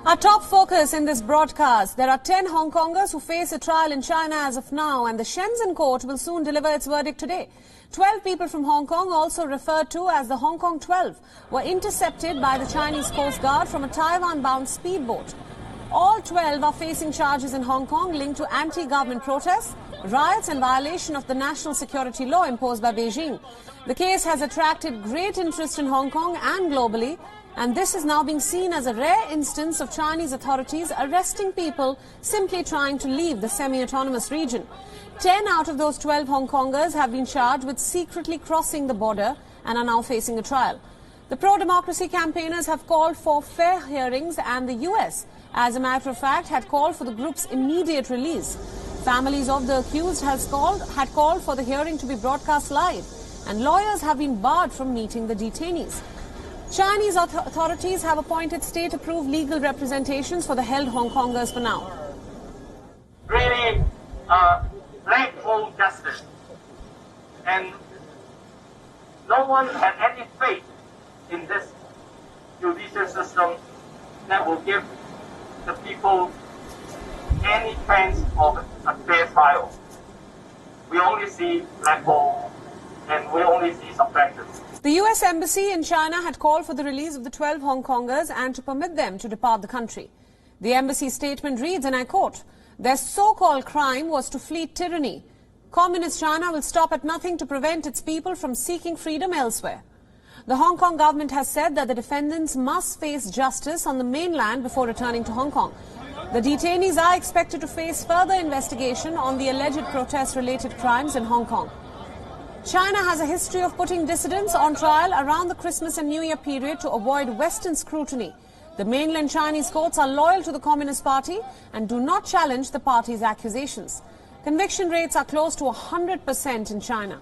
Our top focus in this broadcast, there are 10 Hong Kongers who face a trial in China as of now, and the Shenzhen court will soon deliver its verdict today. 12 people from Hong Kong, also referred to as the Hong Kong 12, were intercepted by the Chinese Coast Guard from a Taiwan-bound speedboat. All 12 are facing charges in Hong Kong linked to anti-government protests, riots and violation of the national security law imposed by Beijing. The case has attracted great interest in Hong Kong and globally, and this is now being seen as a rare instance of Chinese authorities arresting people simply trying to leave the semi-autonomous region. 10 out of those 12 Hong Kongers have been charged with secretly crossing the border and are now facing a trial. The pro-democracy campaigners have called for fair hearings, and the US, as a matter of fact, had called for the group's immediate release. Families of the accused had called for the hearing to be broadcast live, and lawyers have been barred from meeting the detainees. Chinese authorities have appointed state-approved legal representations for the held Hong Kongers for now. Really full justice, and no one had any faith in this judicial system that will give the people any chance of a fair trial. We only see black hole, and we only see subtractions. The US Embassy in China had called for the release of the 12 Hong Kongers and to permit them to depart the country. The embassy statement reads, and I quote, "Their so-called crime was to flee tyranny. Communist China will stop at nothing to prevent its people from seeking freedom elsewhere." The Hong Kong government has said that the defendants must face justice on the mainland before returning to Hong Kong. The detainees are expected to face further investigation on the alleged protest-related crimes in Hong Kong. China has a history of putting dissidents on trial around the Christmas and New Year period to avoid Western scrutiny. The mainland Chinese courts are loyal to the Communist Party and do not challenge the party's accusations. Conviction rates are close to 100% in China.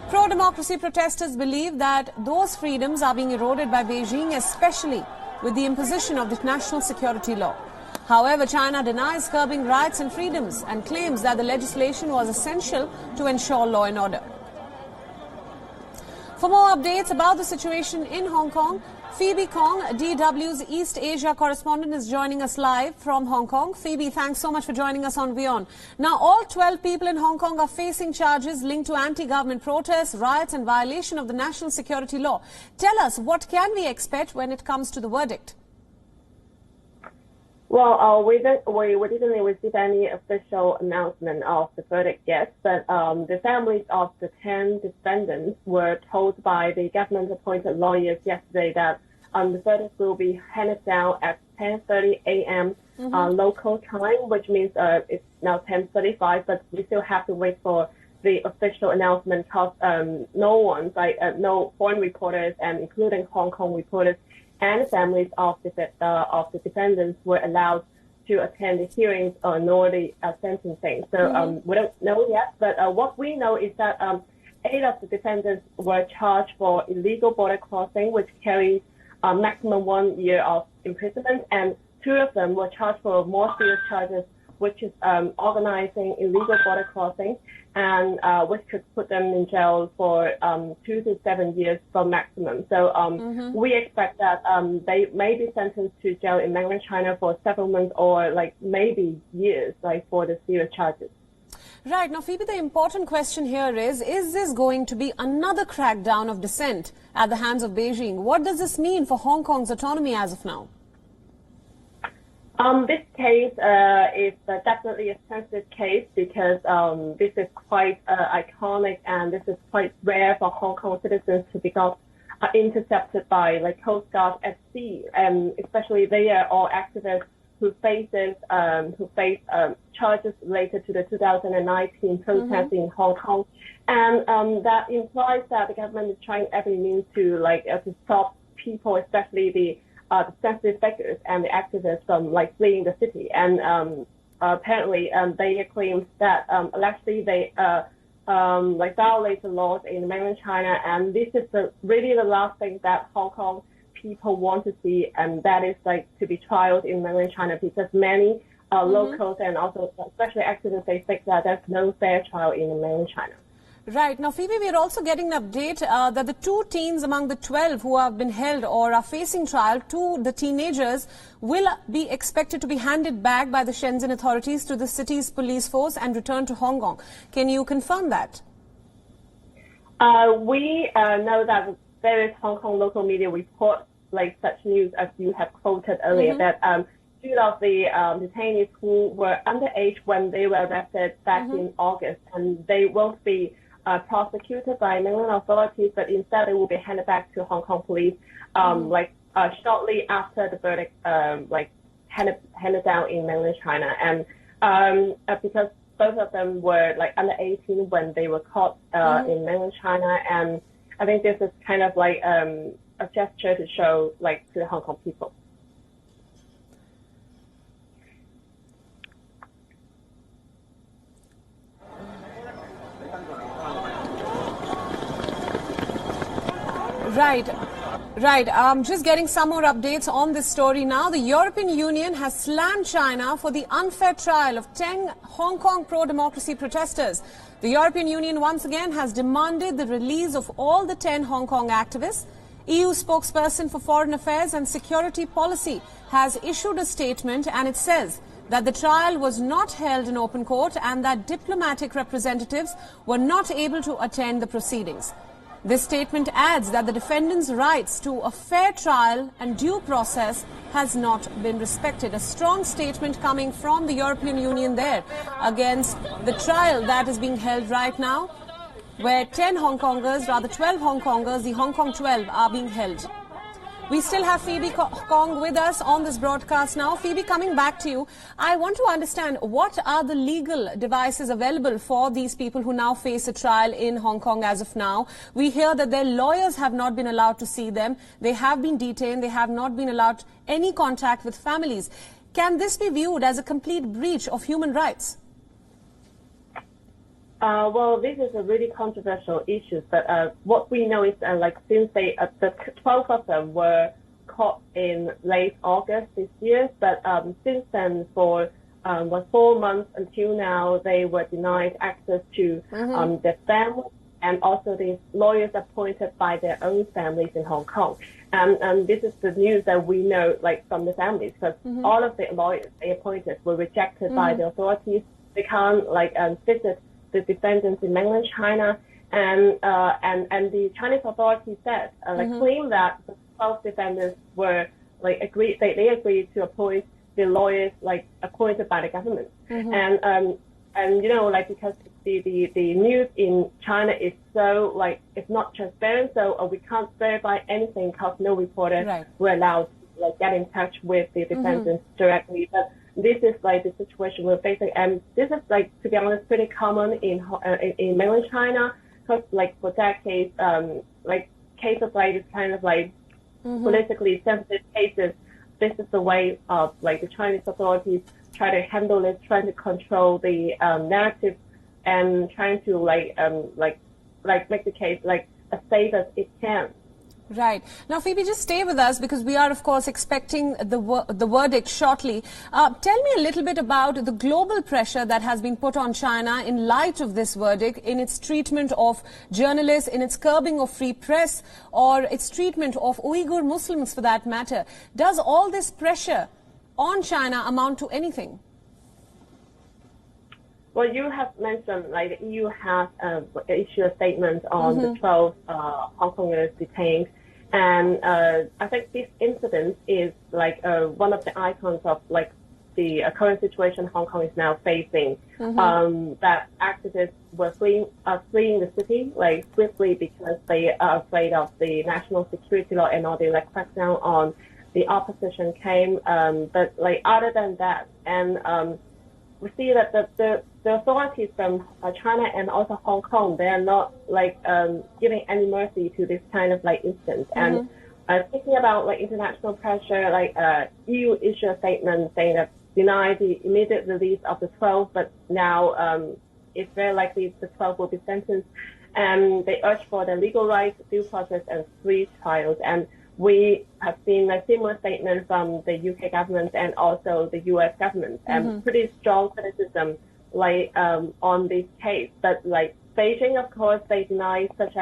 Pro-democracy protesters believe that those freedoms are being eroded by Beijing, especially with the imposition of the national security law. However, China denies curbing rights and freedoms and claims that the legislation was essential to ensure law and order. For more updates about the situation in Hong Kong, Phoebe Kong, DW's East Asia correspondent, is joining us live from Hong Kong. Phoebe, thanks so much for joining us on WION. Now, all 12 people in Hong Kong are facing charges linked to anti-government protests, riots and violation of the national security law. Tell us, what can we expect when it comes to the verdict? Well, we didn't receive any official announcement of the verdict yet, but the families of the 10 defendants were told by the government-appointed lawyers yesterday that the verdict will be handed down at 10:30 a.m. Local time, which means it's now 10:35, but we still have to wait for the official announcement because no foreign reporters, and including Hong Kong reporters, and the families of the defendants were allowed to attend the hearings nor the sentencing. So we don't know yet, but what we know is that 8 of the defendants were charged for illegal border crossing, which carries maximum 1 year of imprisonment, and 2 of them were charged for more serious charges, which is organizing illegal border crossing, and which could put them in jail for 2 to 7 years for maximum. So we expect that they may be sentenced to jail in mainland China for several months or maybe years, for the serious charges. Right. Now, Phoebe, the important question here is this going to be another crackdown of dissent at the hands of Beijing? What does this mean for Hong Kong's autonomy as of now? This case is definitely a sensitive case because this is quite iconic, and this is quite rare for Hong Kong citizens to be got intercepted by Coast Guard at sea, and especially they are all activists who face charges related to the 2019 protests in Hong Kong, and that implies that the government is trying every means to stop people, especially the sensitive figures and the activists from fleeing the city. And apparently they claim that allegedly they violate the laws in mainland China, and this is really the last thing that Hong Kong people want to see, and that is to be trialed in mainland China, because many locals and also especially activists, they think that there's no fair trial in mainland China. Right. Now, Phoebe, we are also getting an update that the 2 teens among the 12 who have been held or are facing trial, 2 the teenagers, will be expected to be handed back by the Shenzhen authorities to the city's police force and returned to Hong Kong. Can you confirm that? We know that various Hong Kong local media report like such news as you have quoted earlier, that 2 of the detainees who were underage when they were arrested back in August, and they won't be prosecuted by mainland authorities, but instead they will be handed back to Hong Kong police shortly after the verdict handed down in mainland China. And because both of them were like under 18 when they were caught in mainland China, and I think this is kind of like a gesture to show like to the Hong Kong people. Right. Just getting some more updates on this story now. The European Union has slammed China for the unfair trial of 10 Hong Kong pro-democracy protesters. The European Union once again has demanded the release of all the 10 Hong Kong activists. EU spokesperson for Foreign Affairs and Security Policy has issued a statement, and it says that the trial was not held in open court and that diplomatic representatives were not able to attend the proceedings. This statement adds that the defendants' rights to a fair trial and due process has not been respected. A strong statement coming from the European Union there against the trial that is being held right now, where 10 Hong Kongers, rather 12 Hong Kongers, the Hong Kong 12, are being held. We still have Phoebe Kong with us on this broadcast now. Phoebe, coming back to you, I want to understand what are the legal devices available for these people who now face a trial in Hong Kong as of now. We hear that their lawyers have not been allowed to see them. They have been detained. They have not been allowed any contact with families. Can this be viewed as a complete breach of human rights? Well, this is a really controversial issue, but what we know is since the 12 of them were caught in late August this year, but since then for 4 months until now, they were denied access to their family and also the lawyers appointed by their own families in Hong Kong. And this is the news that we know from the families, because all of the lawyers they appointed were rejected by the authorities. They can't visit the defendants in mainland China, and the Chinese authorities said claim that the 12 defendants were agreed. They agreed to appoint the lawyers appointed by the government, and you know because the news in China is so it's not transparent, so we can't verify anything because no reporter were allowed to get in touch with the defendants directly, but. This is the situation we're facing, and this is to be honest, pretty common in mainland China, because for decades, cases this kind of politically sensitive cases, this is the way of the Chinese authorities try to handle it, trying to control the narrative, and trying to make the case as safe as it can. Right. Now, Phoebe, just stay with us because we are, of course, expecting the verdict shortly. Tell me a little bit about the global pressure that has been put on China in light of this verdict, in its treatment of journalists, in its curbing of free press, or its treatment of Uyghur Muslims for that matter. Does all this pressure on China amount to anything? Well, you have mentioned the EU has issued a statement on the 12 Hong Kongers detained, and I think this incident is one of the icons of the current situation Hong Kong is now facing. That activists were fleeing the city swiftly because they are afraid of the national security law and all the crackdown on the opposition came. But other than that, and we see that the authorities from China and also Hong Kong, they are not giving any mercy to this kind of instance. And thinking about international pressure, EU issued a statement saying that deny the immediate release of the 12, but now it's very likely the 12 will be sentenced. And they urge for the legal rights, due process, and free trials. And we have seen a similar statement from the UK government and also the US government, and pretty strong criticism on this case. But Beijing, of course, they deny such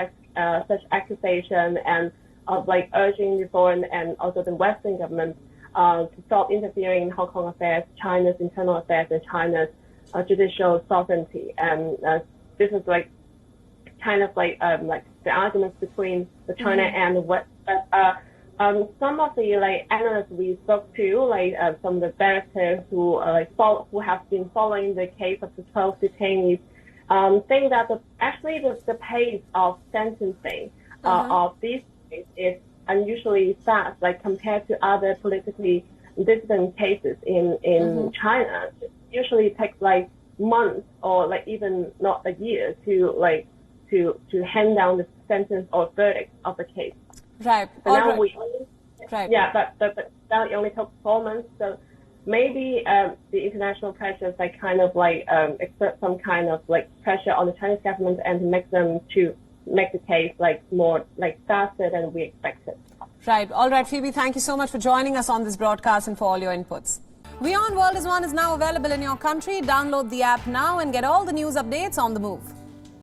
accusation and like urging the foreign and also the Western government to stop interfering in Hong Kong affairs, China's internal affairs, and China's judicial sovereignty. And this is like kind of like the arguments between the China and the West. Some of the like analysts we spoke to, like some of the barristers who who have been following the case of the 12 detainees, saying that the pace of sentencing of these cases is unusually fast, like compared to other politically dissident cases in China. It usually takes like months or like even not a year to hand down the sentence or verdict of the case. Right. But now right. Yeah, but now it only took 4 months. So maybe the international pressures like kind of like exert some kind of like pressure on the Chinese government and make them to make the case like more like faster than we expected. Right. All right, Phoebe, thank you so much for joining us on this broadcast and for all your inputs. WION World is now available in your country. Download the app now and get all the news updates on the move.